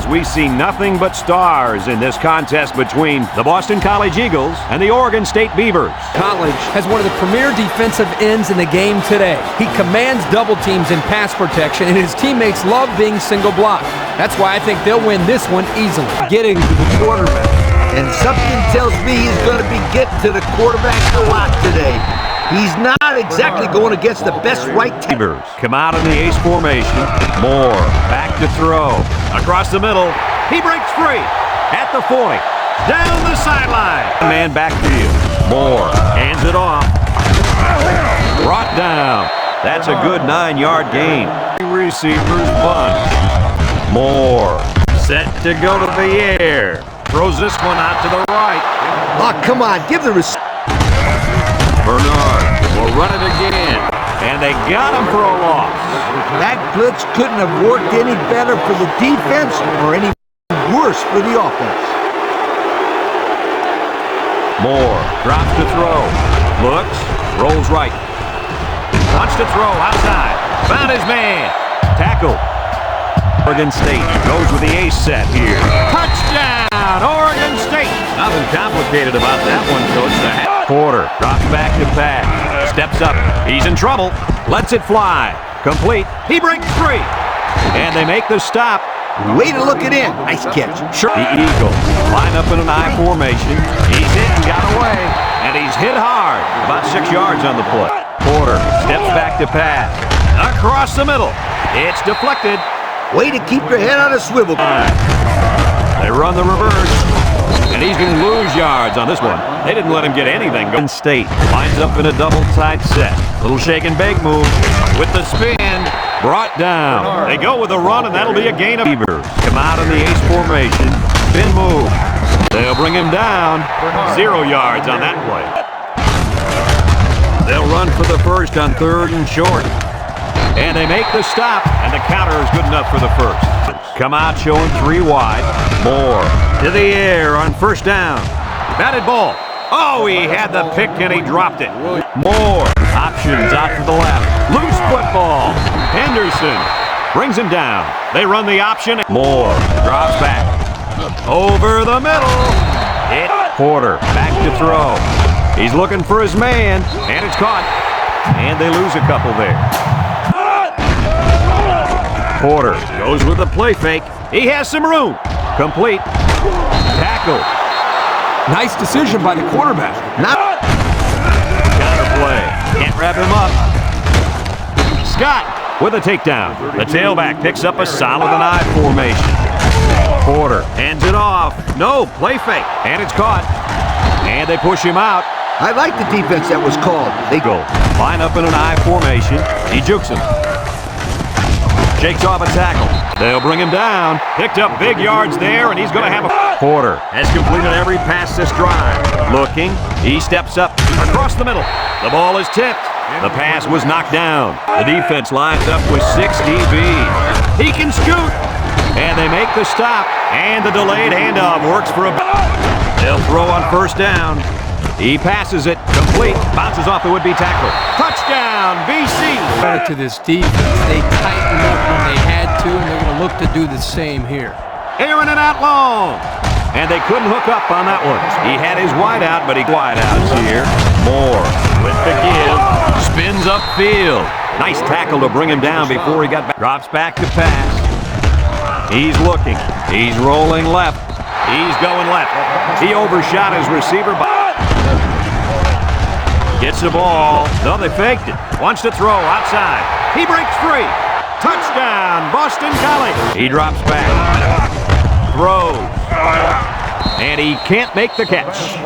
as we see nothing but stars in this contest between the Boston College Eagles and the Oregon State Beavers. College has one of the premier defensive ends in the game today. He commands double teams in pass protection, and his teammates love being single block. That's why I think they'll win this one easily. Getting to the quarterback. And something tells me he's going to be getting to the quarterback a lot today. He's not exactly going against the best right Beavers come out in the ace formation. Moore back to throw. Across the middle. He breaks free. At the 40. Down the sideline. Man backfield. Moore hands it off. Brought down. That's a good 9-yard gain. Receivers bunch. Moore set to go to the air. Throws this one out to the right. Oh, come on. Give the receiver. Bernard will run it again. And they got him for a loss. That blitz couldn't have worked any better for the defense or any worse for the offense. Moore drops to throw. Looks. Rolls right. Wants to throw outside. Found his man. Tackle. Oregon State goes with the ace set here. Touchdown, Oregon State. Nothing complicated about that one, Coach. Porter drops back to pass. Steps up. He's in trouble. Lets it fly. Complete. He breaks free. And they make the stop. Way to look it in. Nice catch. Sure. The Eagles line up in an I formation. He's hit and got away. And he's hit hard. About 6 yards on the play. Porter steps back to pass. Across the middle. It's deflected. Way to keep your head on a swivel. They run the reverse. And he's going to lose yards on this one. They didn't let him get anything. Oregon State lines up in a double tight set. Little shake and bake move with the spin. Brought down. They go with a run, and that'll be a gain of Beavers. Come out in the ace formation. Spin move. They'll bring him down. 0 yards on that play. They'll run for the first on 3rd and short. And they make the stop, and the counter is good enough for the first. Come out showing 3 wide. Moore to the air on 1st down. Batted ball. Oh, he had the pick and he dropped it. Moore options out to the left. Loose football. Henderson brings him down. They run the option. Moore drops back. Over the middle. Porter back to throw. He's looking for his man, and it's caught. And they lose a couple there. Porter goes with the play fake. He has some room. Complete. Tackle. Nice decision by the quarterback. Got the play. Can't wrap him up. Scott with a takedown. The tailback picks up a solid and I formation. Porter hands it off. No, play fake. And it's caught. And they push him out. I like the defense that was called. They go. Line up in an I formation. He jukes him. Shakes off a tackle. They'll bring him down. Picked up big yards there, and he's going to have a... Porter has completed every pass this drive. Looking. He steps up across the middle. The ball is tipped. The pass was knocked down. The defense lines up with 6 DBs. He can scoot. And they make the stop. And the delayed handoff works for a... They'll throw on 1st down. He passes it. Complete. Bounces off the would-be tackler. Touchdown, BC. Credit to this defense. They tightened up when they had to, and they're going to look to do the same here. Aaron and out long. And they couldn't hook up on that one. He had his wide out, but he wide outs here. Moore with the give. Spins upfield. Nice tackle to bring him down before he got back. Drops back to pass. He's looking. He's rolling left. He's going left. He overshot his receiver. Gets the ball. No, they faked it. Wants to throw outside. He breaks free. Touchdown, Boston College. He drops back. Throws. And he can't make the catch.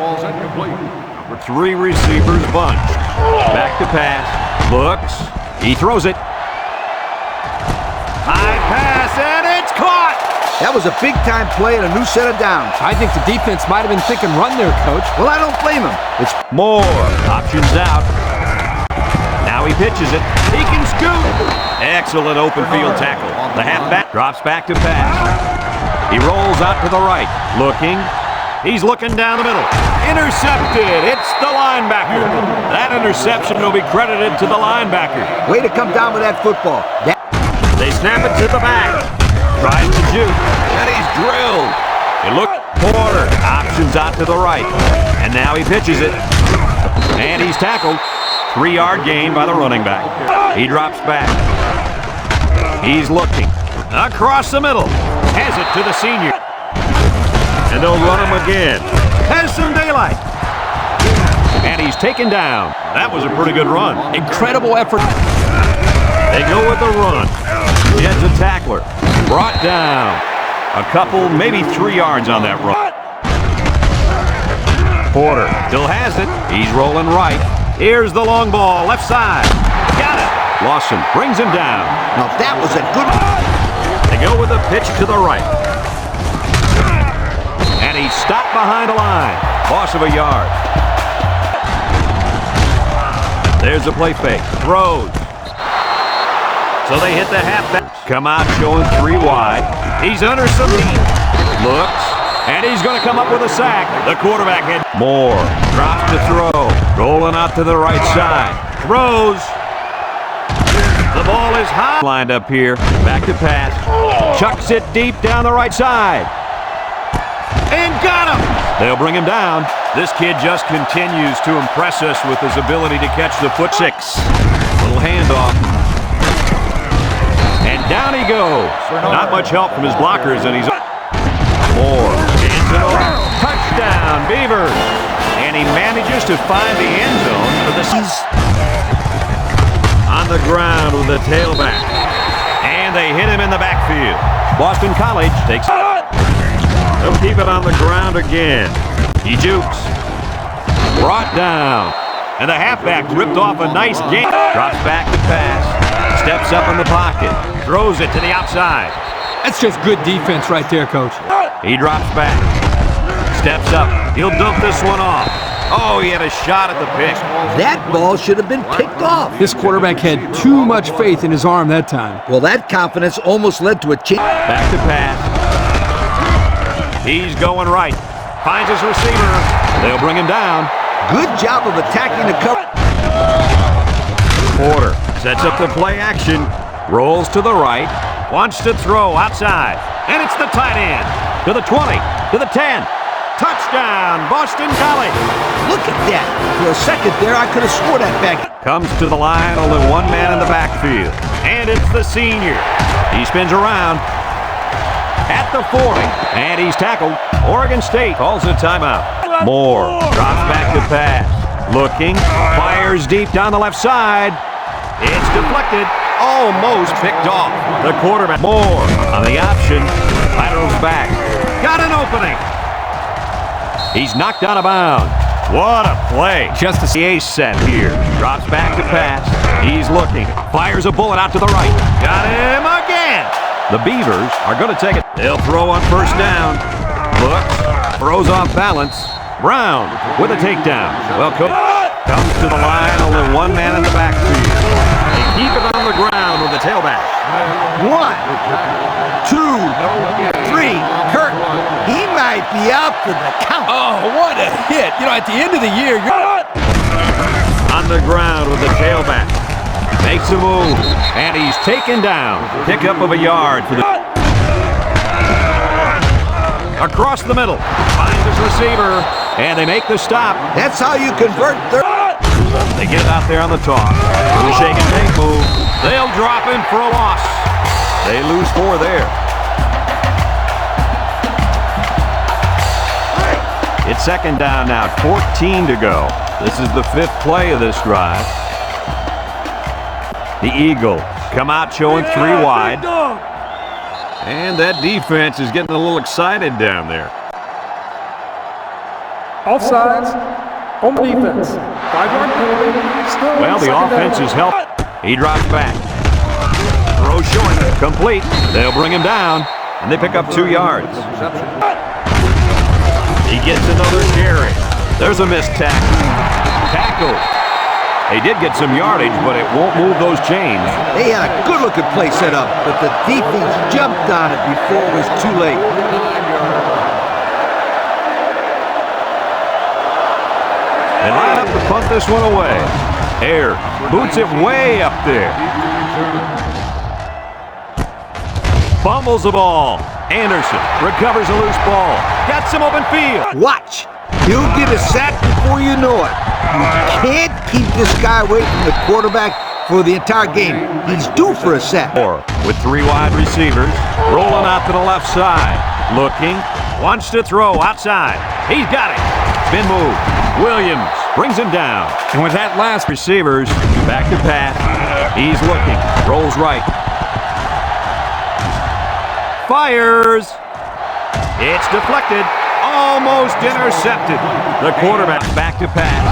3 receivers bunched. Back to pass. Looks. He throws it. High pass, and it's caught. That was a big-time play and a new set of downs. I think the defense might have been thinking run there, Coach. Well, I don't blame him. It's Moore. Options out. Now he pitches it. He can scoot. Excellent open field tackle. The halfback drops back to pass. He rolls out to the right. Looking. He's looking down the middle. Intercepted. It's the linebacker. That interception will be credited to the linebacker. Way to come down with that football. They snap it to the back. Tries to juke. And he's drilled. It looked Porter. Options out to the right. And now he pitches it. And he's tackled. 3-yard gain by the running back. He drops back. He's looking. Across the middle. Has it to the senior. And they'll run him again. Has some daylight. And he's taken down. That was a pretty good run. Incredible effort. They go with the run. Heads a tackler. Brought down. A couple, maybe 3 yards on that run. Porter still has it. He's rolling right. Here's the long ball, left side. Got it. Lawson brings him down. Now that was a good one. They go with a pitch to the right. And he's stopped behind a line. Loss of a yard. There's the play fake. Throws. So they hit the halfback. Come out showing 3 wide. He's under some heat. Looks. And he's going to come up with a sack. The quarterback hit. Moore drops to throw. Rolling out to the right side. Throws. The ball is high. Lined up here. Back to pass. Chucks it deep down the right side. And got him. They'll bring him down. This kid just continues to impress us with his ability to catch the foot. 6. Little handoff. And down he goes. Not much help from his blockers, and he's Moore. Touchdown, Beavers. And he manages to find the end zone for the season. On the ground with the tailback. And they hit him in the backfield. Boston College takes it. They'll keep it on the ground again. He jukes. Brought down. And the halfback ripped off a nice game. Drops back to pass. Steps up in the pocket. Throws it to the outside. That's just good defense right there, Coach. He drops back. Steps up. He'll dump this one off. Oh, he had a shot at the pick. That ball should have been picked off. This quarterback had too much faith in his arm that time. Well, that confidence almost led to a change. Back to pass. He's going right. Finds his receiver. They'll bring him down. Good job of attacking the cover. Porter sets up the play action. Rolls to the right. Wants to throw outside. And it's the tight end. To the 20. To the 10. Touchdown, Boston College. Look at that. For a second there, I could have swore that back. Comes to the line, only one man in the backfield. And it's the senior. He spins around at the 40. And he's tackled. Oregon State calls a timeout. Moore drops back to pass. Looking. Fires deep down the left side. It's deflected. Almost picked off. The quarterback. Moore on the option. Laterals back. Got an opening. He's knocked out of bounds. What a play. Just the ace set here. Drops back to pass. He's looking. Fires a bullet out to the right. Got him again. The Beavers are going to take it. They'll throw on first down. Looks. Throws off balance. Brown with a takedown. Well, coach comes to the line. Only one man in the backfield. They keep it on the ground with the tailback. 1, 2, 3. Kirk, he might be out for the count. Oh, what a hit. You know, at the end of the year, you're On the ground with the tailback. Makes a move. And he's taken down. Pickup of a yard for the... Across the middle. Finds his receiver. And they make the stop. That's how you convert third. They get it out there on the toss. Little shake and take move. They'll drop him for a loss. They lose 4 there. It's second down now, 14 to go. This is the 5th play of this drive. The Eagles come out showing 3 wide. And that defense is getting a little excited down there. Offsides, home defense. 5-yard penalty. Still Well, the offense has helped. He drops back. Throw short. Complete. They'll bring him down. And they pick up 2 yards. He gets another carry. There's a missed tackle. They did get some yardage, but it won't move those chains. They had a good-looking play set up, but the defense jumped on it before it was too late. They line up to punt this one away. Air boots it way up there. Fumbles the ball. Anderson recovers a loose ball. Got some open field. Watch. He'll get a sack before you know it. You can't keep this guy away from the quarterback for the entire game. He's due for a sack. With 3 wide receivers, rolling out to the left side. Looking, wants to throw outside. He's got it. Spin move. Williams brings him down. And with that last receivers, back to pass. He's looking, rolls right. Fires. It's deflected. Almost intercepted. The quarterback back to pass.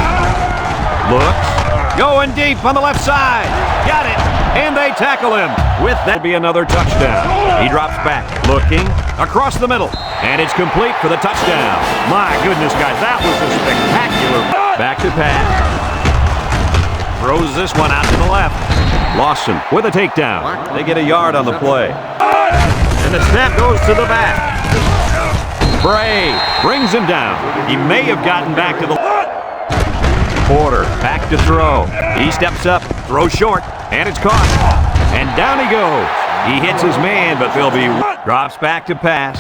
Looks. Going deep on the left side. Got it. And they tackle him. With that, be another touchdown. He drops back. Looking. Across the middle. And it's complete for the touchdown. My goodness, guys. That was a spectacular. Back to pass. Throws this one out to the left. Lawson with a takedown. They get a yard on the play. And the snap goes to the back. Bray brings him down. He may have gotten back to the... Porter back to throw. He steps up, throws short, and it's caught. And down he goes. He hits his man, but they'll be... Drops back to pass.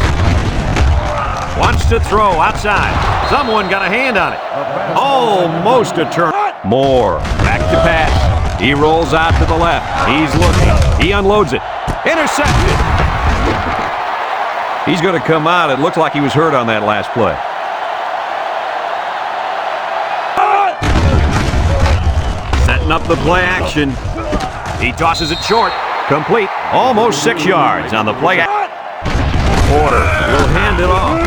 Wants to throw outside. Someone got a hand on it. Almost a turn. Moore back to pass. He rolls out to the left. He's looking. He unloads it. Intercepted. He's going to come out. It looks like he was hurt on that last play. Setting up the play action. He tosses it short. Complete. Almost 6 yards on the play. Porter will hand it off.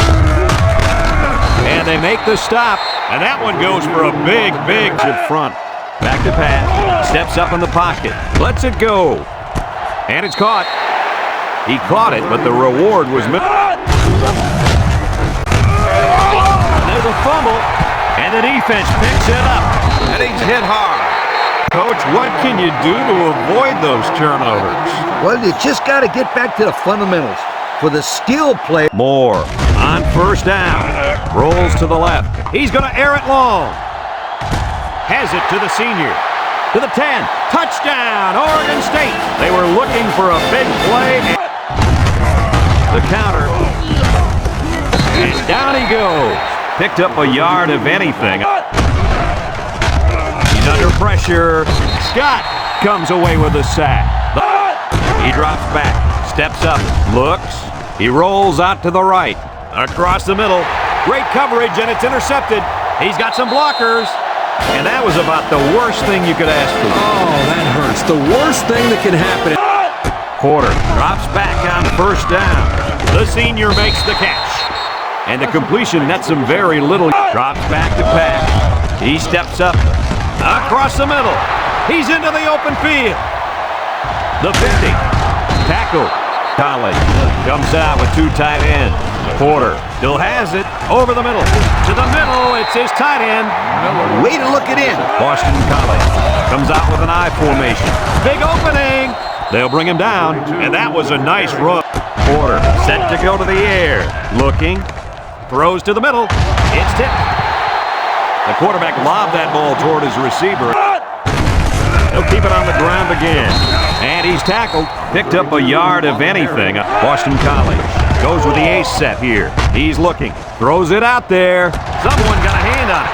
And they make the stop. And that one goes for a big to front. Back to pass. Steps up in the pocket. Lets it go. And it's caught. He caught it, but the reward was missed. There's a fumble, and the defense picks it up, and he's hit hard. Coach, what can you do to avoid those turnovers? Well, you just got to get back to the fundamentals. For the skill play. Moore on first down. Rolls to the left. He's going to air it long. Has it to the senior. To the 10. Touchdown, Oregon State. They were looking for a big play. The counter. And down he goes. Picked up a yard of anything. He's under pressure. Scott comes away with a sack. He drops back. Steps up. Looks. He rolls out to the right. Across the middle. Great coverage, and it's intercepted. He's got some blockers. And that was about the worst thing you could ask for. Oh, that hurts. The worst thing that can happen. Porter drops back on first down. The senior makes the catch. And the completion nets him very little. Drops back to pass. He steps up. Across the middle. He's into the open field. The 50. Tackle. Collins comes out with 2 tight ends. Porter still has it. Over the middle. To the middle. It's his tight end. Way to look it in. Boston College comes out with an I formation. Big opening. They'll bring him down, and that was a nice run. Porter set to go to the air. Looking. Throws to the middle. It's tipped. The quarterback lobbed that ball toward his receiver. He'll keep it on the ground again. And he's tackled. Picked up a yard of anything. Boston College goes with the ace set here. He's looking. Throws it out there. Someone got a hand on it.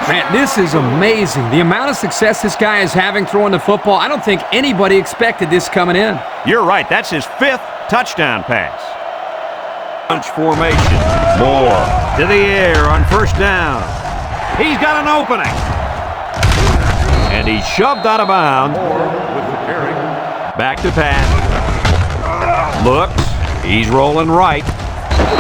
Man, this is amazing. The amount of success this guy is having throwing the football, I don't think anybody expected this coming in. You're right. That's his 5th touchdown pass. Bunch formation. Moore to the air on first down. He's got an opening. And he's shoved out of bounds. Back to pass. Looks. He's rolling right.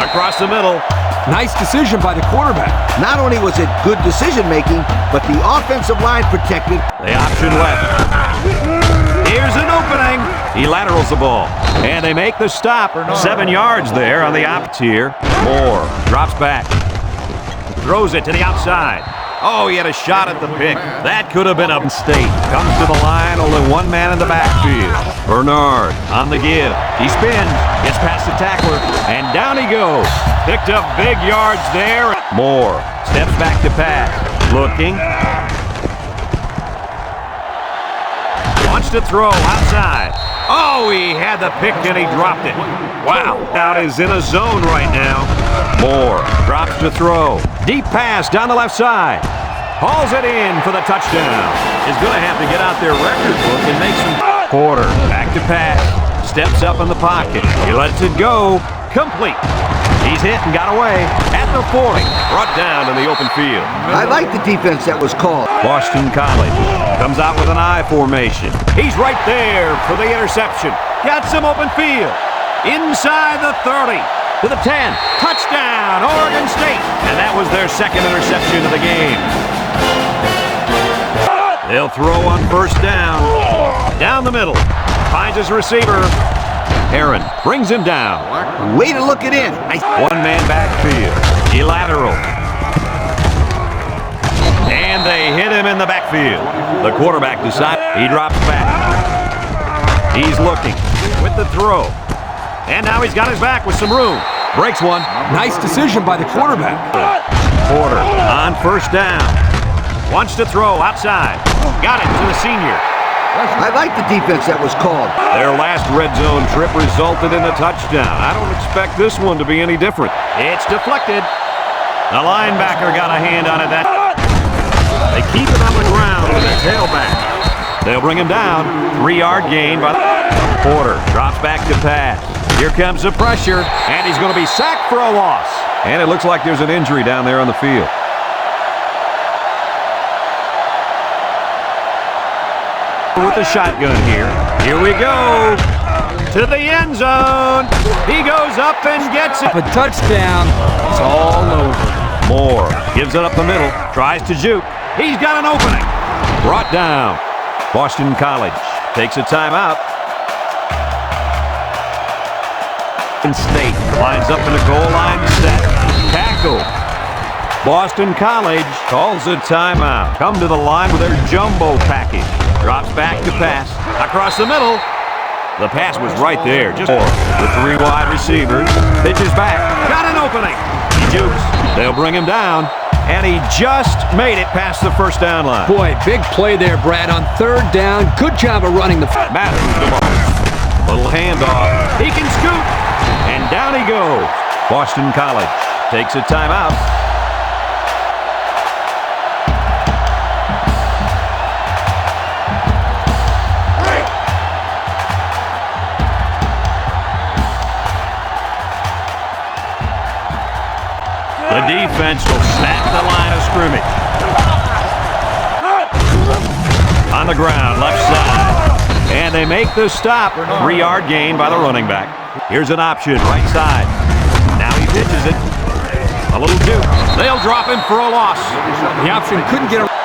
Across the middle. Nice decision by the quarterback. Not only was it good decision-making, but the offensive line protected. The option left. Here's an opening. He laterals the ball. And they make the stop. 7 yards there on the option here. Moore drops back. Throws it to the outside. Oh, he had a shot at the pick. That could have been a mistake. Comes to the line, only 1 man in the backfield. Bernard on the give. He spins, gets past the tackler, and down he goes. Picked up big yards there. Moore steps back to pass. Looking. Wants to throw outside. Oh, he had the pick and he dropped it. Wow. Out is in a zone right now. Moore drops to throw. Deep pass down the left side. Hauls it in for the touchdown. He's going to have to get out their record book and make some. Porter back to pass. Steps up in the pocket. He lets it go. Complete. He's hit and got away at the 40. Brought down in the open field. I like the defense that was called. Boston College comes out with an I formation. He's right there for the interception. Got some open field. Inside the 30 to the 10. Touchdown, Oregon State. And that was their second interception of the game. They'll throw on first down. Down the middle. Finds his receiver. Heron brings him down. Way to look it in. One-man backfield. He lateral. And they hit him in the backfield. The quarterback decides he drops back. He's looking with the throw. And now he's got his back with some room. Breaks one. Nice decision by the quarterback. Porter on first down. Wants to throw outside. Got it to the senior. I like the defense that was called. Their last red zone trip resulted in a touchdown. I don't expect this one to be any different. It's deflected. The linebacker got a hand on it. They keep it on the ground with their tailback. They'll bring him down. 3-yard gain by Porter. Drops back to pass. Here comes the pressure, and he's going to be sacked for a loss. And it looks like there's an injury down there on the field. With the shotgun here. Here we go. To the end zone. He goes up and gets it. A touchdown. It's all over. Moore gives it up the middle. Tries to juke. He's got an opening. Brought down. Boston College takes a timeout. State lines up in the goal line set. Tackle. Boston College calls a timeout. Come to the line with their jumbo package. Drops back to pass. Across the middle. The pass was right there. Just with 3 wide receivers. Pitches back. Got an opening. He jukes. They'll bring him down. And he just made it past the first down line. Boy, big play there, Brad, on third down. Good job of running the... Matters the ball. Little handoff. He can scoot. And down he goes. Boston College takes a timeout. The defense will snap the line of scrimmage. On the ground, left side. And they make the stop. 3-yard gain by the running back. Here's an option, right side. Now he pitches it. A little juke. They'll drop him for a loss. The option couldn't get a...